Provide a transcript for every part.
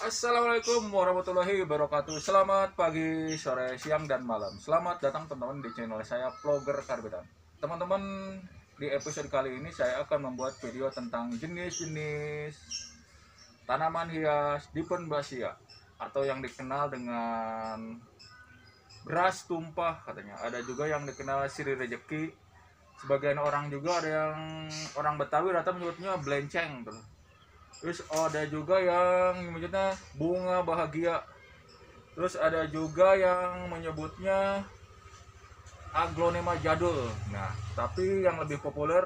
Assalamualaikum warahmatullahi wabarakatuh. Selamat pagi, sore, siang, dan malam. Selamat datang teman-teman di channel saya, Vlogger Karbitan. Teman-teman, di episode kali ini saya akan membuat video tentang jenis-jenis tanaman hias Diphenbasia atau yang dikenal dengan beras tumpah katanya. Ada juga yang dikenal siri rejeki. Sebagian orang juga ada yang orang Betawi rata menyebutnya blenceng tuh. Terus ada juga yang menyebutnya bunga bahagia. Terus ada juga yang menyebutnya aglonema jadul. Nah, tapi yang lebih populer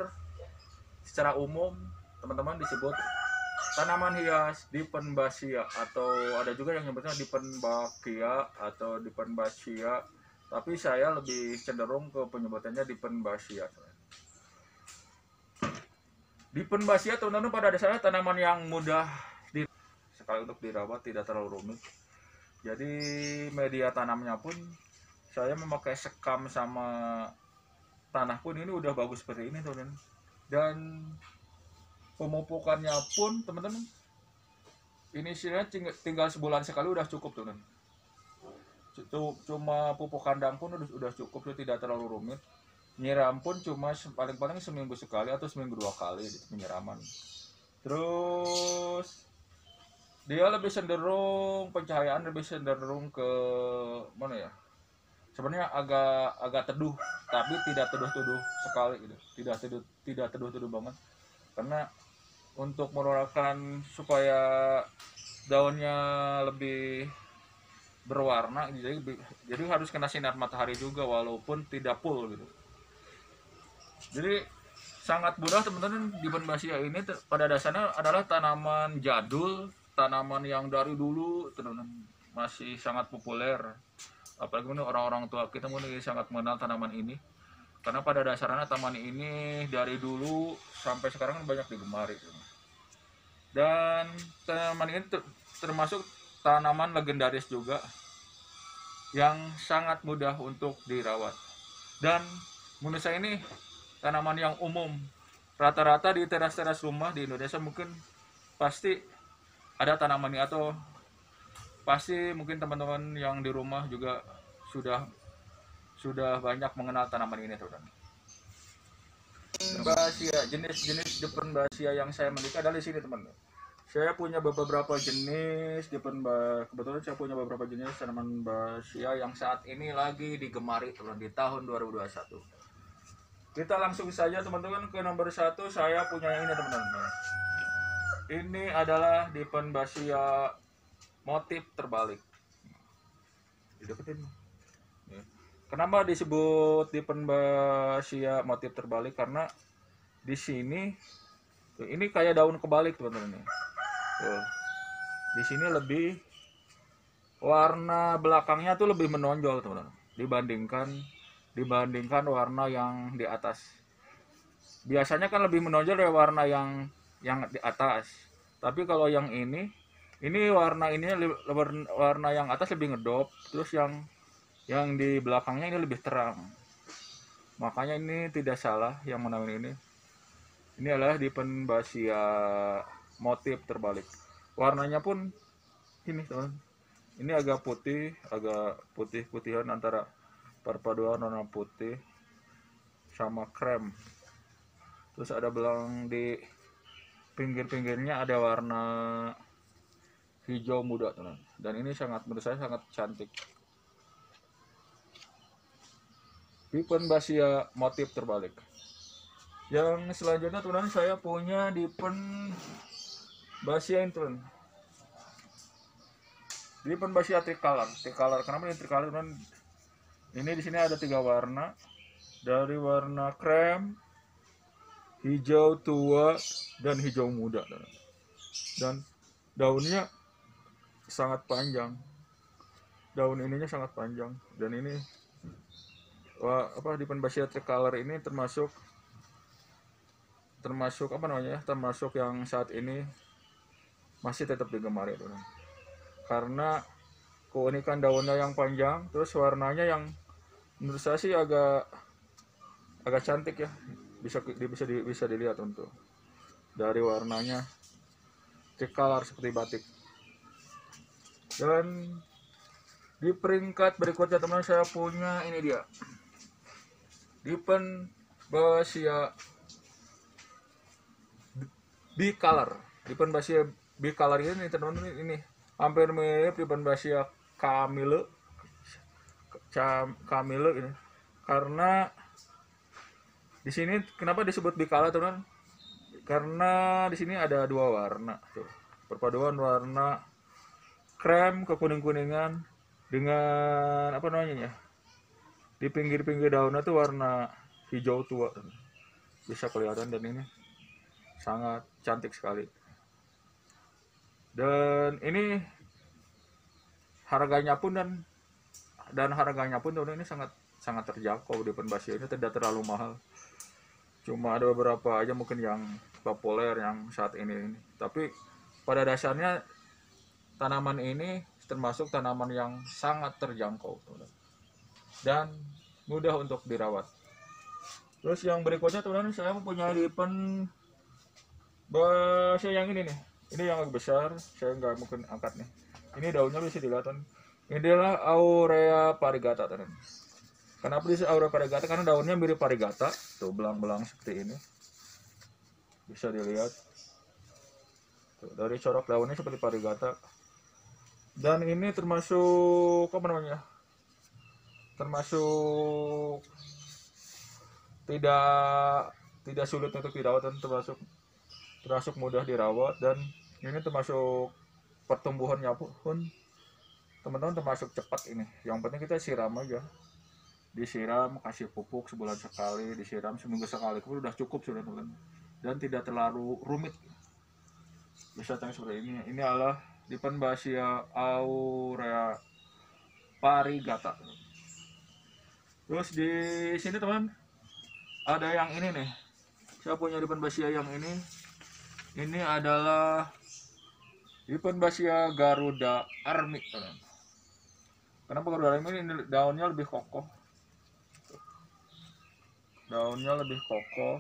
secara umum teman-teman disebut tanaman hias Diphenbasia, atau ada juga yang menyebutnya Diphenbakia atau Diphenbasia. Tapi saya lebih cenderung ke penyebutannya Diphenbasia. Diphenbasia teman-teman pada dasarnya tanaman yang mudah sekali untuk dirawat, tidak terlalu rumit. Jadi media tanamnya pun saya memakai sekam sama tanah pun ini udah bagus seperti ini teman-teman. Dan pemupukannya pun teman-teman ini istilahnya tinggal sebulan sekali udah cukup teman-teman. Cuma pupuk kandang pun udah cukup, tidak terlalu rumit. Nyiram pun cuma paling-paling seminggu sekali atau seminggu 2 kali penyiraman. Terus dia lebih cenderung pencahayaan lebih cenderung ke mana ya, sebenarnya agak teduh, tapi tidak teduh-teduh sekali gitu, tidak teduh-teduh banget, karena untuk mengeluarkan supaya daunnya lebih berwarna, jadi harus kena sinar matahari juga walaupun tidak full gitu. Jadi sangat mudah teman-teman. Diphenbasia ini pada dasarnya adalah tanaman jadul, tanaman yang dari dulu teman-teman masih sangat populer. Apalagi orang-orang tua kita mungkin sangat mengenal tanaman ini, karena pada dasarnya tanaman ini dari dulu sampai sekarang banyak digemari. Dan tanaman ini termasuk tanaman legendaris juga yang sangat mudah untuk dirawat. Dan menurut saya ini tanaman yang umum, rata-rata di teras-teras rumah di Indonesia mungkin pasti ada tanaman ini, atau pasti mungkin teman-teman yang di rumah juga sudah banyak mengenal tanaman ini teman-teman. Diphenbasia, jenis-jenis Diphenbasia yang saya miliki adalah di sini teman-teman. Saya punya beberapa jenis kebetulan saya punya beberapa jenis tanaman basia yang saat ini lagi digemari teman-teman di tahun 2021. Kita langsung saja teman-teman ke nomor 1. Saya punya yang ini teman-teman. Ini adalah Diphenbasia motif terbalik. Dideketin. Kenapa disebut Diphenbasia motif terbalik? Karena di sini ini kayak daun kebalik teman-teman. Di sini lebih warna belakangnya tuh lebih menonjol teman-teman dibandingkan warna yang di atas. Biasanya kan lebih menonjol dari warna yang di atas. Tapi kalau yang ini warna warna yang atas lebih ngedop, terus yang di belakangnya ini lebih terang. Makanya ini tidak salah yang menamai ini. Ini adalah Diphenbasia motif terbalik. Warnanya pun ini teman. Ini agak putih-putihan antara perpaduan warna putih sama krem. Terus ada belang di pinggir-pinggirnya ada warna hijau muda teman. Dan ini menurut saya sangat cantik. Diphenbasia motif terbalik. Yang selanjutnya teman, saya punya Diphenbasia intern. Diphenbasia tricolor. Kenapa ini tricolor teman? Ini di sini ada 3 warna. Dari warna krem, hijau tua, dan hijau muda. Dan daunnya sangat panjang. Daun ininya sangat panjang. Dan ini Diphenbasia tricolor ini termasuk termasuk yang saat ini masih tetap digemari teman. Karena keunikan daunnya yang panjang, terus warnanya yang menurut saya sih agak cantik ya, bisa dilihat untuk dari warnanya tricolor seperti batik. Dan di peringkat berikutnya teman, saya punya ini dia, Dipen Basia Bicolor. Dipen Basia Bicolor ini teman-teman, ini hampir mirip Dipen Basia Camille ini, karena di sini kenapa disebut bicolor teman? Karena di sini ada dua warna, tuh, perpaduan warna krem ke kuning-kuningan dengan apa namanya ya, di pinggir-pinggir daunnya tuh warna hijau tua, bisa kelihatan, dan ini sangat cantik sekali. Dan ini harganya pun dan harganya pun ini sangat terjangkau. Di Basia ini tidak terlalu mahal, cuma ada beberapa aja mungkin yang populer yang saat ini. Tapi pada dasarnya tanaman ini termasuk tanaman yang sangat terjangkau dan mudah untuk dirawat. Terus yang berikutnya teman-teman, saya mempunyai Dipen Basia yang ini nih. Ini yang agak besar, saya nggak mungkin angkat nih. Ini daunnya bisa dilihat. Ini adalah Aurea Variegata teman. Kenapa disebut Aurea Variegata? Karena daunnya mirip Variegata, tuh belang-belang seperti ini, bisa dilihat. Tuh, dari corak daunnya seperti Variegata. Dan ini termasuk apa namanya? Termasuk tidak sulit untuk dirawat, dan termasuk mudah dirawat, dan ini termasuk pertumbuhannya pun teman-teman termasuk cepat ini. Yang penting kita siram aja, disiram, kasih pupuk sebulan sekali, disiram seminggu sekali, itu udah cukup sudah teman-teman, dan tidak terlalu rumit. Bisa seperti ini. Ini adalah Dipen Basia Aurea Variegata. Terus di sini teman, ada yang ini nih, saya punya Dipen Basia yang ini. Ini adalah Dipen Basia Garuda Army teman. Kenapa Garuda Army? Ini daunnya lebih kokoh, daunnya lebih kokoh,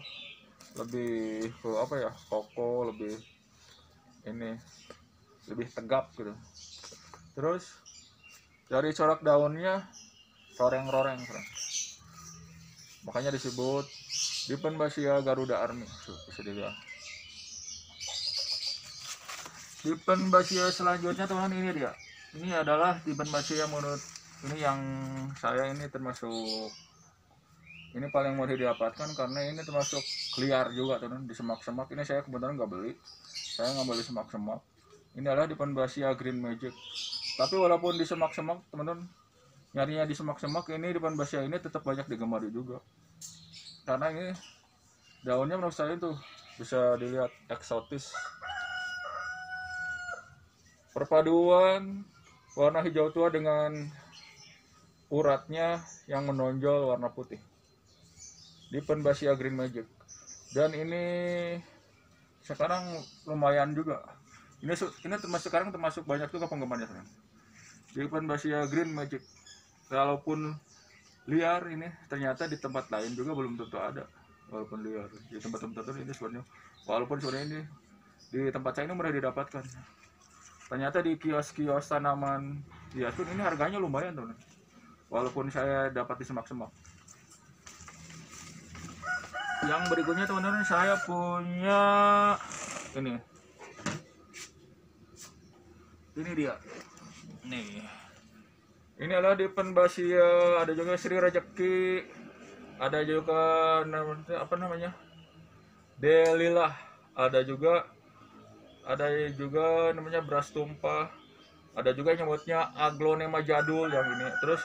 lebih ke apa ya, kokoh, lebih ini, lebih tegap gitu. Terus dari corak daunnya roreng-roreng, makanya disebut Dipen Basia Garuda Army. Bisa dilihat. Dipen Basia selanjutnya teman, ini dia. Ini adalah Dipen Basia menurut ini yang saya ini termasuk ini paling mudah didapatkan, karena ini termasuk liar juga teman, di semak-semak. Ini saya kebetulan nggak beli, saya nggak beli semak-semak. Ini adalah Dipen Basia Green Magic. Tapi walaupun di semak-semak teman-teman, nyarinya di semak-semak, ini Dipen Basia ini tetap banyak digemari juga, karena ini daunnya menurut saya itu bisa dilihat eksotis. Perpaduan warna hijau tua dengan uratnya yang menonjol warna putih, Dipen Basia Green Magic. Dan ini sekarang lumayan juga. Ini sekarang termasuk banyak juga penggemarnya. Dipen Basia Green Magic, walaupun liar ini, ternyata di tempat lain juga belum tentu ada. Walaupun liar di tempat-tempat tertentu ini sebenarnya, walaupun sebenarnya ini di tempat saya ini mudah didapatkan. Ternyata di kios-kios tanaman hias pun ini harganya lumayan teman, walaupun saya dapat di semak-semak. Yang berikutnya teman-teman, saya punya ini dia nih. Ini adalah Dipen Basia, ada juga Sri Rejeki, ada juga apa namanya, Delilah, ada juga namanya Beras Tumpah, ada juga yang nyebutnya Aglonema Jadul yang ini. Terus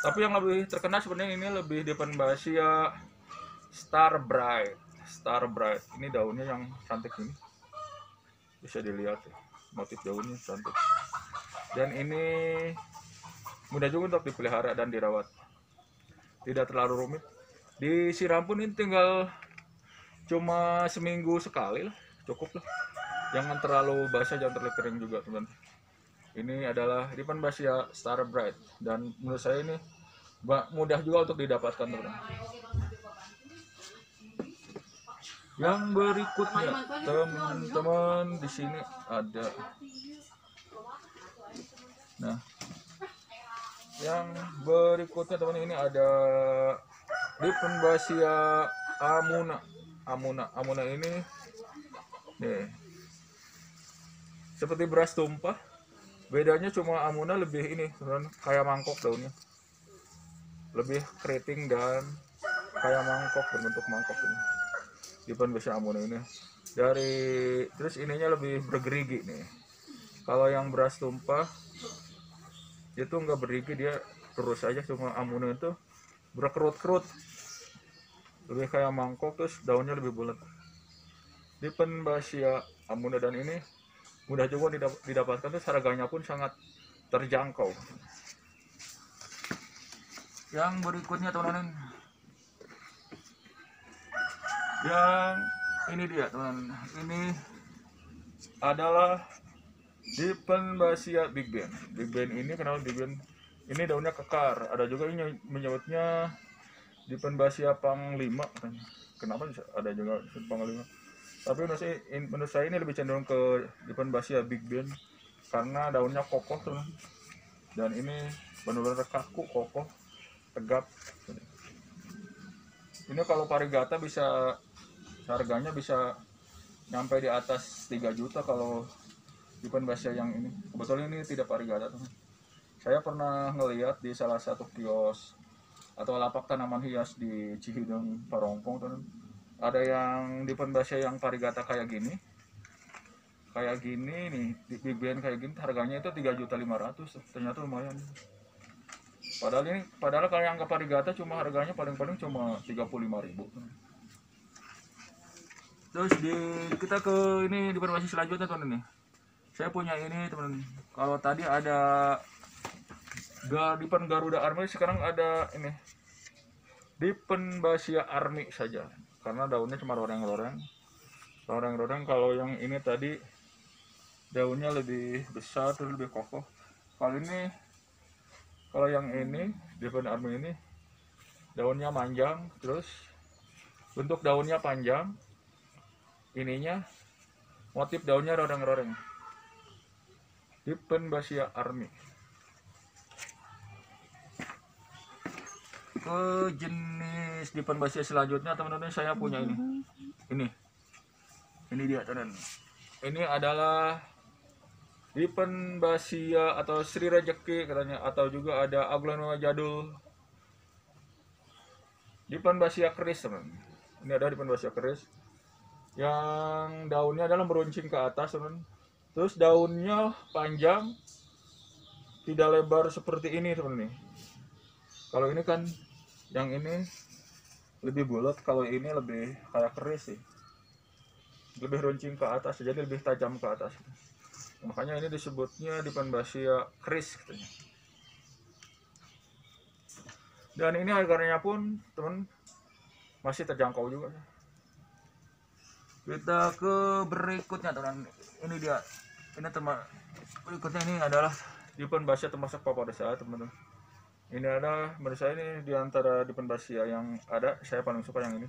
tapi yang lebih terkenal sebenarnya ini lebih Dipen Basia Star Bright. Ini daunnya yang cantik ini, bisa dilihat ya, motif daunnya cantik, dan ini mudah juga untuk dipelihara dan dirawat, tidak terlalu rumit. Disiram pun ini tinggal cuma seminggu sekali lah, cukup lah. Jangan terlalu basah, jangan terlalu kering juga teman. Ini adalah Dipen Basia Star Bright, dan menurut saya ini mudah juga untuk didapatkan teman. Yang berikutnya teman-teman, di sini ada Yang berikutnya teman, ini ada Diphenbasia amuna. Amuna ini nih seperti beras tumpah. Bedanya cuma amuna lebih ini teman, kayak mangkok daunnya. Lebih keriting dan kayak mangkok, berbentuk mangkok ini. Diphenbasia amuna ini. Terus ininya lebih bergerigi nih. Kalau yang beras tumpah itu nggak bergerigi, dia terus aja. Cuma amuna itu berkerut-kerut, lebih kayak mangkok, terus daunnya lebih bulat. Diphenbasia amuna, dan ini mudah juga didapatkan, terus harganya pun sangat terjangkau. Yang berikutnya teman-teman, yang ini dia teman, ini adalah Diphenbasia Big Ben. Big Ben ini kenapa Big Ben? Ini daunnya kekar. Ada juga yang menyebutnya Diphenbasia Panglima. Kenapa ada juga Panglima? Tapi menurut saya ini lebih cenderung ke Diphenbasia Big Ben karena daunnya kokoh teman. Dan ini benar-benar kaku, kokoh, tegap. Ini kalau varigata bisa harganya bisa nyampe di atas 3 juta kalau Diphenbasia yang ini. Kebetulan ini tidak varigata teman. Saya pernah ngelihat di salah satu kios atau lapak tanaman hias di Cihideng Parongpong teman. Ada yang Diphenbasia yang varigata kayak gini nih, di Big Ben kayak gini, harganya itu 3.500.000. Ternyata lumayan. Padahal kalau yang ke varigata cuma harganya paling-paling cuma 35.000. Terus kita ke ini Diphenbasia selanjutnya teman ini. Saya punya ini teman. Kalau tadi ada Dipen Garuda Army, sekarang ada ini Diphenbasia Army saja. Karena daunnya cuma loreng-loreng. Kalau yang ini tadi daunnya lebih besar, terus lebih kokoh. Kalau yang ini Diphenbasia Army ini daunnya panjang, terus bentuk daunnya panjang. Ininya motif daunnya loreng-loreng. Diphenbasia Army. Ke jenis Diphenbasia selanjutnya teman-teman, saya punya ini dia teman. Ini adalah Diphenbasia atau Sri Rejeki katanya, atau juga ada Aglaonema jadul, Diphenbasia keris teman. Ini ada Diphenbasia keris yang daunnya adalah meruncing ke atas teman. Terus daunnya panjang, tidak lebar seperti ini teman nih. Kalau ini kan yang ini lebih bulat, kalau ini lebih kayak keris sih. Lebih runcing ke atas, jadi lebih tajam ke atas. Makanya ini disebutnya Diphenbasia keris katanya. Dan ini harganya pun teman masih terjangkau juga. Kita ke berikutnya teman. Ini dia. Berikutnya ini adalah Diphenbasia termasuk favorit saya teman-teman. Ini adalah menurut saya ini diantara Diphenbasia yang ada, saya paling suka yang ini.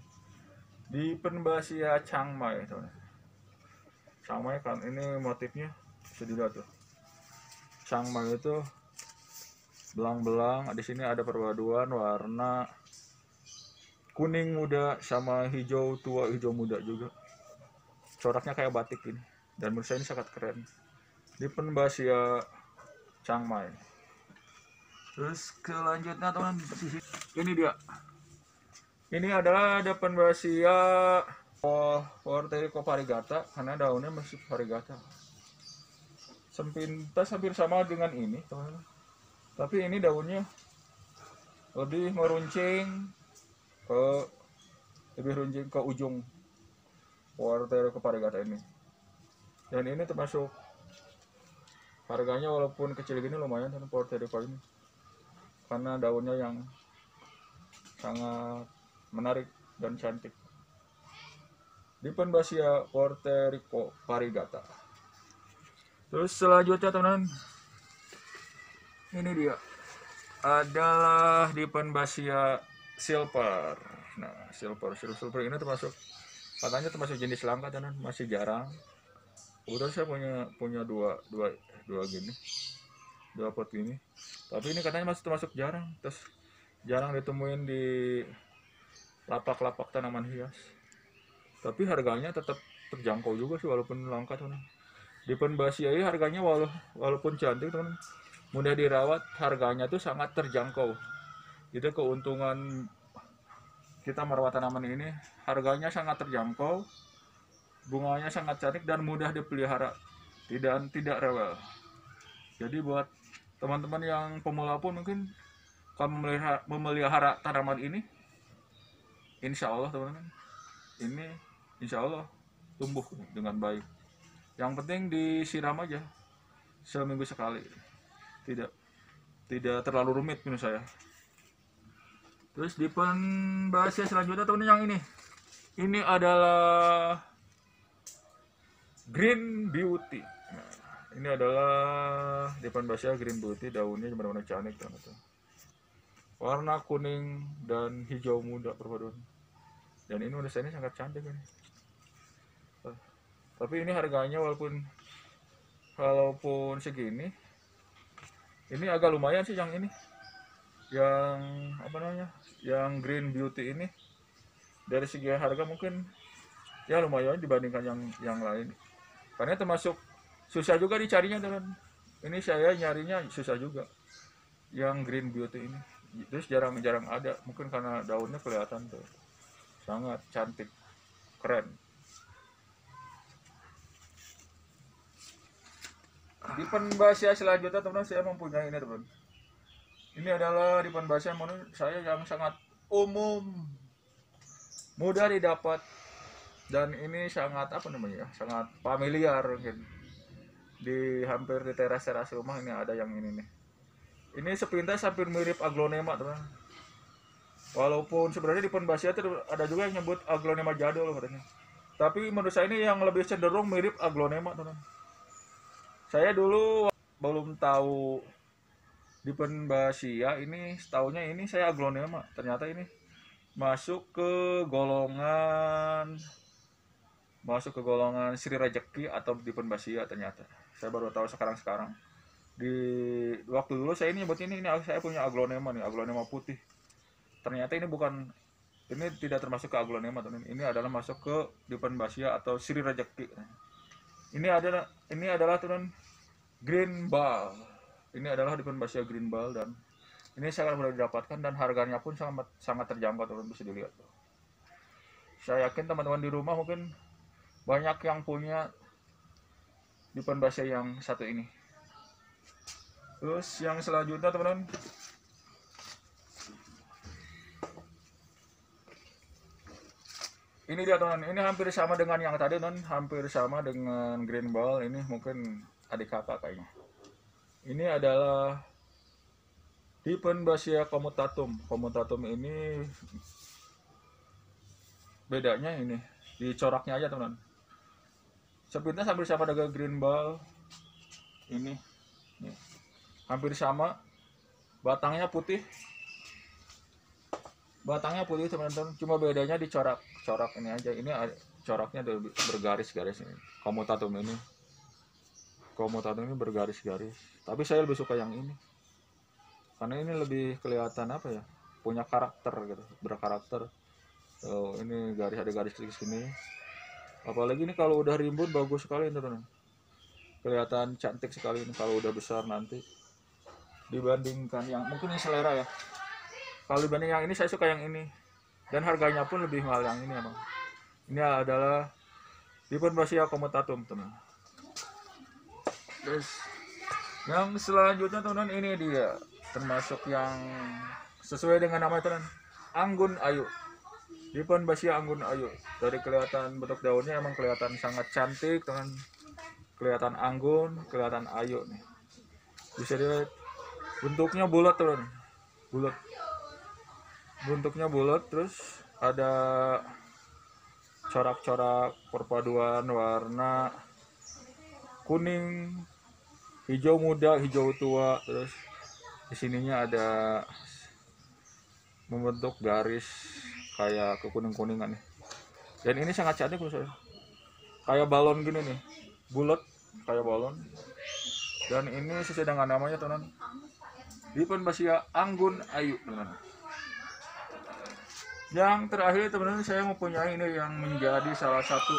Diphenbasia Changmai teman. Changmai kan ini motifnya bisa dilihat tuh. Changmai itu belang-belang. Di sini ada perpaduan warna kuning muda sama hijau tua, hijau muda juga. Coraknya kayak batik ini. Dan menurut saya ini sangat keren. Diphenbasia Changmai. Terus selanjutnya teman, ini dia. Ini adalah Diphenbasia Porterico variegata, karena daunnya masih variegata. Sepintas hampir sama dengan ini teman. Tapi ini daunnya lebih meruncing ke ujung Porterico variegata ini. Dan ini termasuk harganya walaupun kecil gini lumayan kan Porterico ini, karena daunnya yang sangat menarik dan cantik. Diphenbasia Porterico variegata. Terus selanjutnya teman-teman, ini dia adalah Diphenbasia silver. Nah, silver ini katanya termasuk jenis langka teman, masih jarang. Udah saya punya dua gini. dapat ini. Tapi ini katanya masih termasuk jarang, terus jarang ditemuin di lapak-lapak tanaman hias. Tapi harganya tetap terjangkau juga sih walaupun langka teman. Di Penbasia ini harganya walaupun cantik teman, mudah dirawat, harganya tuh sangat terjangkau. Itu keuntungan kita merawat tanaman ini, harganya sangat terjangkau, bunganya sangat cantik dan mudah dipelihara, tidak rewel. Jadi buat teman-teman yang pemula pun mungkin kalau memelihara tanaman ini, insya Allah teman-teman, ini insya Allah tumbuh dengan baik. Yang penting disiram aja seminggu sekali, tidak terlalu rumit menurut saya. Terus di Penbasia selanjutnya teman yang ini adalah Green Beauty. Nah, ini adalah di Penbasia Green Beauty, daunnya benar-benar cantik teman-teman. Warna kuning dan hijau muda perpaduan. Dan ini menurut saya ini sangat cantik ini. Tapi ini harganya walaupun segini, ini agak lumayan sih yang ini, yang apa namanya, yang Green Beauty ini dari segi harga mungkin ya lumayan dibandingkan yang lain. Karena termasuk susah juga dicarinya teman. Ini saya nyarinya susah juga yang Green Beauty ini. Terus jarang ada, mungkin karena daunnya kelihatan tuh sangat cantik, keren. Di Penbasia selanjutnya teman, saya mempunyai ini teman. Ini adalah di Penbasia menurut saya yang sangat umum, mudah didapat, dan ini sangat apa namanya ya, sangat familiar mungkin. Hampir di teras rumah ini ada yang ini nih. Ini sepintas hampir mirip aglonema teman. Walaupun sebenarnya di Penbasia itu ada juga yang nyebut aglonema jadul katanya. Tapi menurut saya ini yang lebih cenderung mirip aglonema teman. Saya dulu belum tahu di Penbasia ini, setahunya ini saya aglonema. Ternyata ini masuk ke golongan Sri Rejeki atau di Penbasia ternyata. Saya baru tahu sekarang. Di waktu dulu saya ini nyebut ini saya punya aglonema nih, aglonema putih. Ternyata ini tidak termasuk ke aglonema teman. Ini adalah masuk ke di Penbasia atau Sri Rejeki. Ini adalah teman Green Ball. Ini adalah di Penbasia Green Ball dan ini sangat mudah didapatkan dan harganya pun sangat terjangkau teman, bisa dilihat. Saya yakin teman-teman di rumah mungkin banyak yang punya di Penbasia yang satu ini. Terus yang selanjutnya teman-teman, ini dia teman, ini hampir sama dengan yang tadi teman, hampir sama dengan Green Ball. Ini mungkin adik kakak kayaknya. Ini adalah di Penbasia Comutatum. Comutatum ini bedanya ini di coraknya aja teman. Sepintas hampir sama dengan Green Ball. Ini hampir sama. Batangnya putih teman-teman. Cuma bedanya di corak ini aja. Ini coraknya bergaris-garis ini. Comutatum ini bergaris-garis. Tapi saya lebih suka yang ini. Karena ini lebih kelihatan apa ya? Punya karakter gitu, berkarakter. Ini ada garis di sini. Apalagi ini kalau udah rimbun bagus sekali teman-teman. Kelihatan cantik sekali ini kalau udah besar nanti. Dibandingkan yang mungkin ini selera ya. Kalau dibanding yang ini saya suka yang ini. Dan harganya pun lebih mahal yang ini emang. Ini adalah di Penbasia Comutatum teman. Terus yang selanjutnya teman, ini dia termasuk yang sesuai dengan nama teman, Anggun Ayu. Di Penbasia Anggun Ayu. Dari kelihatan bentuk daunnya emang kelihatan sangat cantik teman. Kelihatan anggun, kelihatan ayu nih. Bisa dilihat bentuknya bulat teman. Bentuknya bulat, terus ada corak-corak perpaduan warna kuning, hijau muda, hijau tua, terus di sininya ada membentuk garis kayak kekuning-kuningan nih. Dan ini sangat cantik menurut saya. Kayak balon gini nih, bulat kayak balon. Dan ini sesuai dengan namanya teman, Diponbasia Anggun Ayu teman. Yang terakhir teman-teman, saya mempunyai ini yang menjadi salah satu.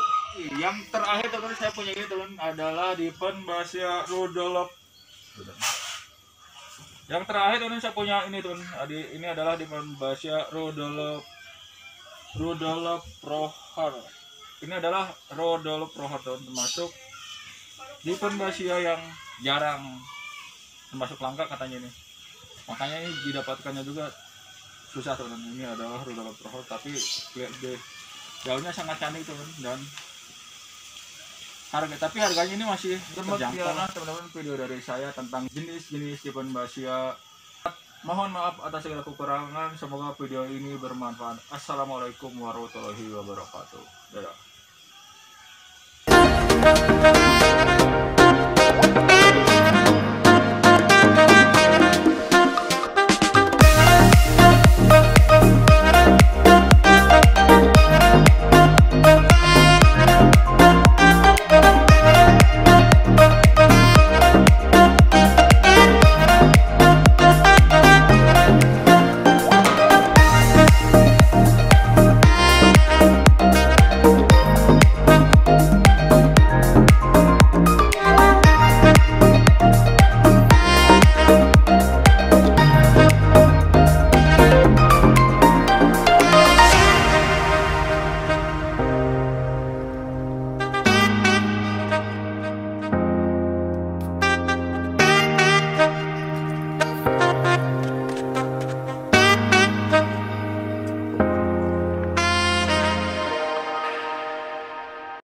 Yang terakhir teman-teman, saya punya ini teman adalah Diponbasia Rudolf. Yang terakhir teman, saya punya ini teman. Ini adalah Diponbasia Rudolf Prohar. Ini adalah Rudolf Prohar teman, termasuk Diponbasia yang jarang, termasuk langka katanya ini. Makanya ini didapatkannya juga susah teman. Ini adalah Rudolf Prohar, tapi lihat deh, daunnya sangat cantik teman, dan harganya ini masih terjangkau. Teman-teman, video dari saya tentang jenis-jenis Diponbasia. Mohon maaf atas segala kekurangan. Semoga video ini bermanfaat. Assalamualaikum warahmatullahi wabarakatuh. Dadah.